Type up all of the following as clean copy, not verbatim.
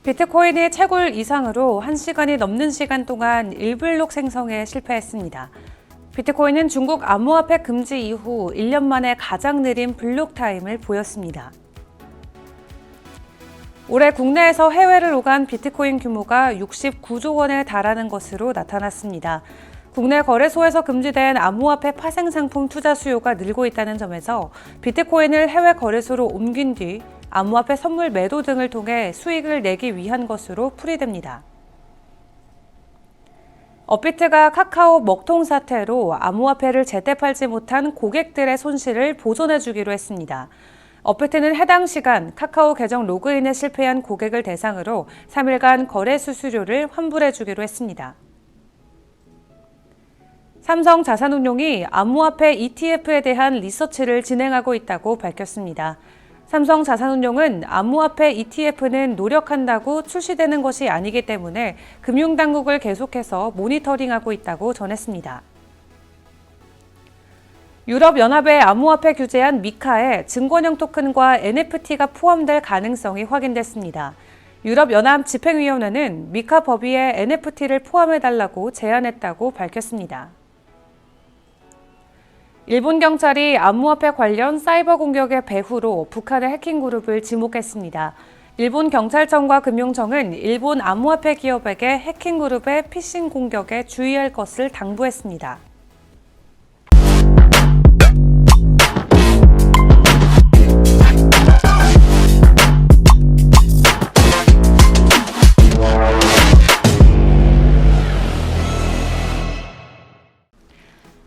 비트코인이 채굴 이상으로 1시간이 넘는 시간 동안 1블록 생성에 실패했습니다. 비트코인은 중국 암호화폐 금지 이후 1년 만에 가장 느린 블록 타임을 보였습니다. 올해 국내에서 해외를 오간 비트코인 규모가 69조 원에 달하는 것으로 나타났습니다. 국내 거래소에서 금지된 암호화폐 파생 상품 투자 수요가 늘고 있다는 점에서 비트코인을 해외 거래소로 옮긴 뒤 암호화폐 선물 매도 등을 통해 수익을 내기 위한 것으로 풀이됩니다. 업비트가 카카오 먹통 사태로 암호화폐를 제때 팔지 못한 고객들의 손실을 보전해주기로 했습니다. 업비트는 해당 시간 카카오 계정 로그인에 실패한 고객을 대상으로 3일간 거래 수수료를 환불해주기로 했습니다. 삼성 자산운용이 암호화폐 ETF에 대한 리서치를 진행하고 있다고 밝혔습니다. 삼성 자산운용은 암호화폐 ETF는 노력한다고 출시되는 것이 아니기 때문에 금융당국을 계속해서 모니터링하고 있다고 전했습니다. 유럽연합의 암호화폐 규제안 미카에 증권형 토큰과 NFT가 포함될 가능성이 확인됐습니다. 유럽연합 집행위원회는 미카 법위에 NFT를 포함해달라고 제안했다고 밝혔습니다. 일본 경찰이 암호화폐 관련 사이버 공격의 배후로 북한의 해킹 그룹을 지목했습니다. 일본 경찰청과 금융청은 일본 암호화폐 기업에게 해킹 그룹의 피싱 공격에 주의할 것을 당부했습니다.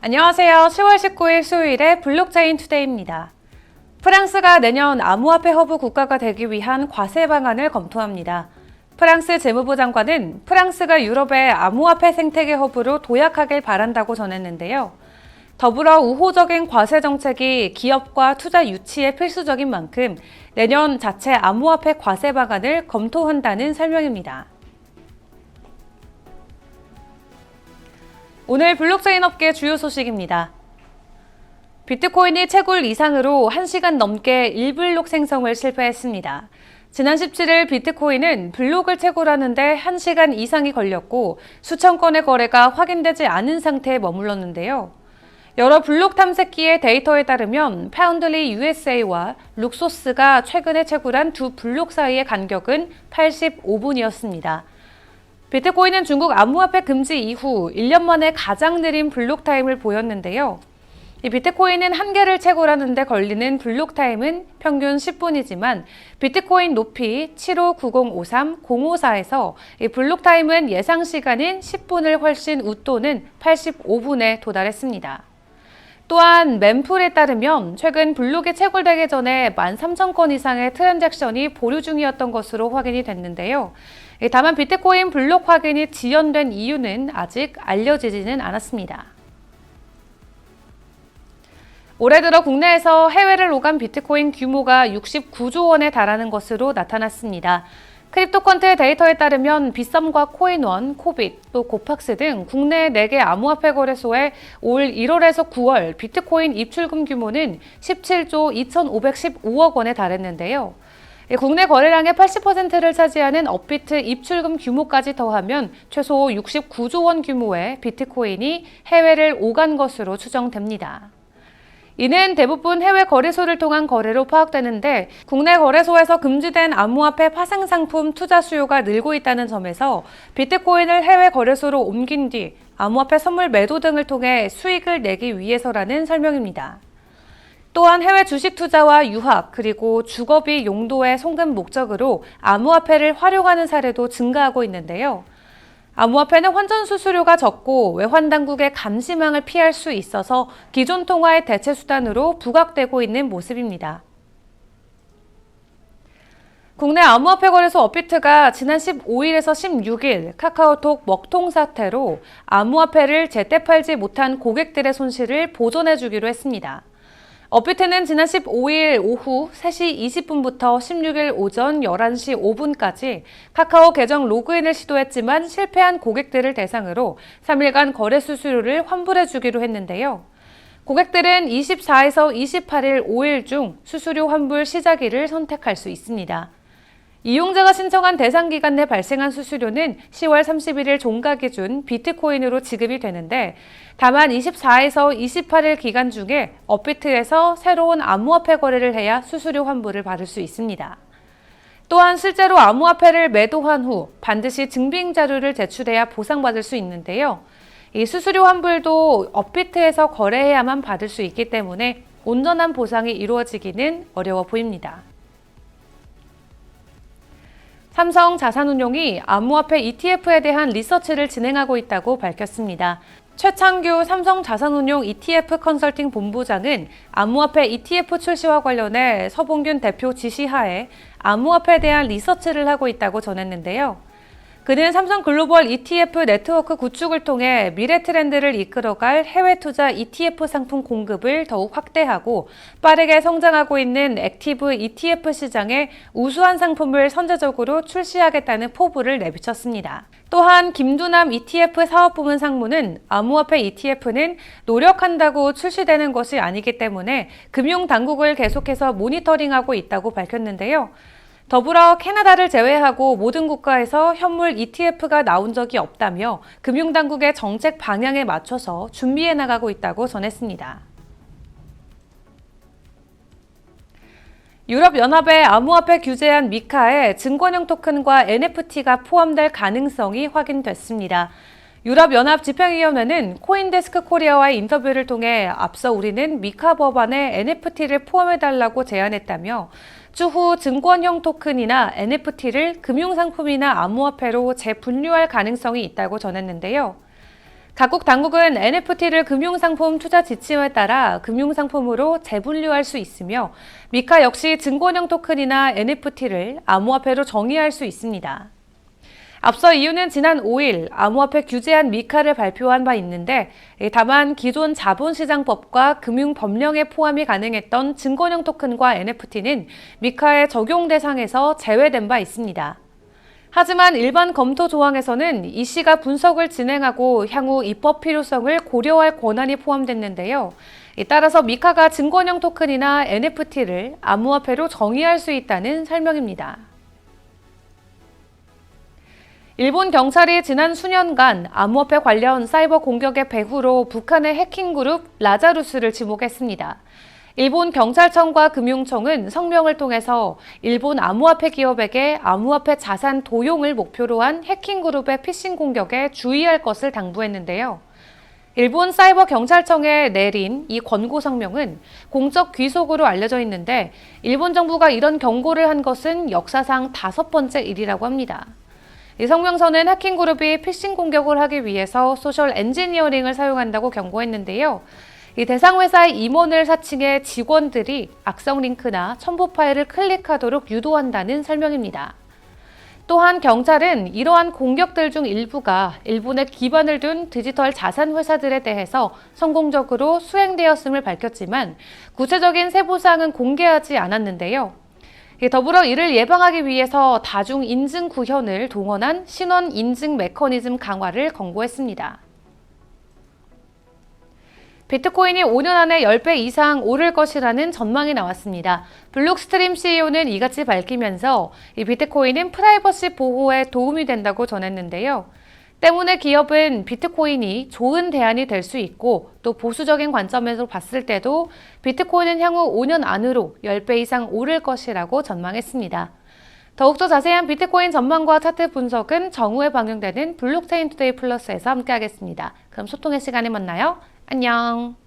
안녕하세요. 10월 19일 수요일의 블록체인 투데이입니다. 프랑스가 내년 암호화폐 허브 국가가 되기 위한 과세 방안을 검토합니다. 프랑스 재무부 장관은 프랑스가 유럽의 암호화폐 생태계 허브로 도약하길 바란다고 전했는데요. 더불어 우호적인 과세 정책이 기업과 투자 유치에 필수적인 만큼 내년 자체 암호화폐 과세 방안을 검토한다는 설명입니다. 오늘 블록체인 업계 주요 소식입니다. 비트코인이 채굴 이상으로 1시간 넘게 1블록 생성을 실패했습니다. 지난 17일 비트코인은 블록을 채굴하는데 1시간 이상이 걸렸고 수천 건의 거래가 확인되지 않은 상태에 머물렀는데요. 여러 블록 탐색기의 데이터에 따르면 파운드리 USA와 룩소스가 최근에 채굴한 두 블록 사이의 간격은 85분이었습니다. 비트코인은 중국 암호화폐 금지 이후 1년 만에 가장 느린 블록 타임을 보였는데요. 이 비트코인은 한 개를 채굴하는데 걸리는 블록 타임은 평균 10분이지만 비트코인 높이 759053054에서 이 블록 타임은 예상 시간인 10분을 훨씬 웃도는 85분에 도달했습니다. 또한 멤풀에 따르면 최근 블록이 채굴되기 전에 13,000건 이상의 트랜잭션이 보류 중이었던 것으로 확인이 됐는데요. 다만 비트코인 블록 확인이 지연된 이유는 아직 알려지지는 않았습니다. 올해 들어 국내에서 해외를 오간 비트코인 규모가 69조 원에 달하는 것으로 나타났습니다. 크립토컨트의 데이터에 따르면 빗썸과 코인원, 코빗, 또 고팍스 등 국내 4개 암호화폐 거래소의 올 1월에서 9월 비트코인 입출금 규모는 17조 2,515억 원에 달했는데요. 국내 거래량의 80%를 차지하는 업비트 입출금 규모까지 더하면 최소 69조 원 규모의 비트코인이 해외를 오간 것으로 추정됩니다. 이는 대부분 해외 거래소를 통한 거래로 파악되는데 국내 거래소에서 금지된 암호화폐 파생 상품 투자 수요가 늘고 있다는 점에서 비트코인을 해외 거래소로 옮긴 뒤 암호화폐 선물 매도 등을 통해 수익을 내기 위해서라는 설명입니다. 또한 해외 주식 투자와 유학 그리고 주거비 용도의 송금 목적으로 암호화폐를 활용하는 사례도 증가하고 있는데요. 암호화폐는 환전 수수료가 적고 외환 당국의 감시망을 피할 수 있어서 기존 통화의 대체 수단으로 부각되고 있는 모습입니다. 국내 암호화폐 거래소 업비트가 지난 15일에서 16일 카카오톡 먹통 사태로 암호화폐를 제때 팔지 못한 고객들의 손실을 보전해주기로 했습니다. 업비트는 지난 15일 오후 3시 20분부터 16일 오전 11시 5분까지 카카오 계정 로그인을 시도했지만 실패한 고객들을 대상으로 3일간 거래 수수료를 환불해주기로 했는데요. 고객들은 24에서 28일 5일 중 수수료 환불 시작일을 선택할 수 있습니다. 이용자가 신청한 대상 기간 내 발생한 수수료는 10월 31일 종가 기준 비트코인으로 지급이 되는데 다만 24에서 28일 기간 중에 업비트에서 새로운 암호화폐 거래를 해야 수수료 환불을 받을 수 있습니다. 또한 실제로 암호화폐를 매도한 후 반드시 증빙 자료를 제출해야 보상받을 수 있는데요. 이 수수료 환불도 업비트에서 거래해야만 받을 수 있기 때문에 온전한 보상이 이루어지기는 어려워 보입니다. 삼성 자산운용이 암호화폐 ETF에 대한 리서치를 진행하고 있다고 밝혔습니다. 최창규 삼성 자산운용 ETF 컨설팅 본부장은 암호화폐 ETF 출시와 관련해 서봉균 대표 지시하에 암호화폐에 대한 리서치를 하고 있다고 전했는데요. 그는 삼성 글로벌 ETF 네트워크 구축을 통해 미래 트렌드를 이끌어갈 해외 투자 ETF 상품 공급을 더욱 확대하고 빠르게 성장하고 있는 액티브 ETF 시장에 우수한 상품을 선제적으로 출시하겠다는 포부를 내비쳤습니다. 또한 김두남 ETF 사업부문 상무는 암호화폐 ETF는 노력한다고 출시되는 것이 아니기 때문에 금융당국을 계속해서 모니터링하고 있다고 밝혔는데요. 더불어 캐나다를 제외하고 모든 국가에서 현물 ETF가 나온 적이 없다며 금융당국의 정책 방향에 맞춰서 준비해 나가고 있다고 전했습니다. 유럽연합의 암호화폐 규제안 미카에 증권형 토큰과 NFT가 포함될 가능성이 확인됐습니다. 유럽연합 집행위원회는 코인데스크 코리아와의 인터뷰를 통해 앞서 우리는 미카 법안에 NFT를 포함해달라고 제안했다며 추후 증권형 토큰이나 NFT를 금융상품이나 암호화폐로 재분류할 가능성이 있다고 전했는데요. 각국 당국은 NFT를 금융상품 투자 지침에 따라 금융상품으로 재분류할 수 있으며 미카 역시 증권형 토큰이나 NFT를 암호화폐로 정의할 수 있습니다. 앞서 EU는 지난 5일 암호화폐 규제안 미카를 발표한 바 있는데 다만 기존 자본시장법과 금융법령에 포함이 가능했던 증권형 토큰과 NFT는 미카의 적용 대상에서 제외된 바 있습니다. 하지만 일반 검토 조항에서는 이 씨가 분석을 진행하고 향후 입법 필요성을 고려할 권한이 포함됐는데요. 따라서 미카가 증권형 토큰이나 NFT를 암호화폐로 정의할 수 있다는 설명입니다. 일본 경찰이 지난 수년간 암호화폐 관련 사이버 공격의 배후로 북한의 해킹 그룹 라자루스를 지목했습니다. 일본 경찰청과 금융청은 성명을 통해서 일본 암호화폐 기업에게 암호화폐 자산 도용을 목표로 한 해킹 그룹의 피싱 공격에 주의할 것을 당부했는데요. 일본 사이버 경찰청에 내린 이 권고 성명은 공적 귀속으로 알려져 있는데 일본 정부가 이런 경고를 한 것은 역사상 5번째 일이라고 합니다. 이 성명서는 해킹 그룹이 피싱 공격을 하기 위해서 소셜 엔지니어링을 사용한다고 경고했는데요. 이 대상 회사의 임원을 사칭해 직원들이 악성 링크나 첨부 파일을 클릭하도록 유도한다는 설명입니다. 또한 경찰은 이러한 공격들 중 일부가 일본에 기반을 둔 디지털 자산 회사들에 대해서 성공적으로 수행되었음을 밝혔지만 구체적인 세부사항은 공개하지 않았는데요. 더불어 이를 예방하기 위해서 다중 인증 구현을 동원한 신원 인증 메커니즘 강화를 권고했습니다. 비트코인이 5년 안에 10배 이상 오를 것이라는 전망이 나왔습니다. 블록스트림 CEO는 이같이 밝히면서 이 비트코인은 프라이버시 보호에 도움이 된다고 전했는데요. 때문에 기업은 비트코인이 좋은 대안이 될 수 있고 또 보수적인 관점에서 봤을 때도 비트코인은 향후 5년 안으로 10배 이상 오를 것이라고 전망했습니다. 더욱더 자세한 비트코인 전망과 차트 분석은 정오에 방영되는 블록체인 투데이 플러스에서 함께하겠습니다. 그럼 소통의 시간에 만나요. 안녕.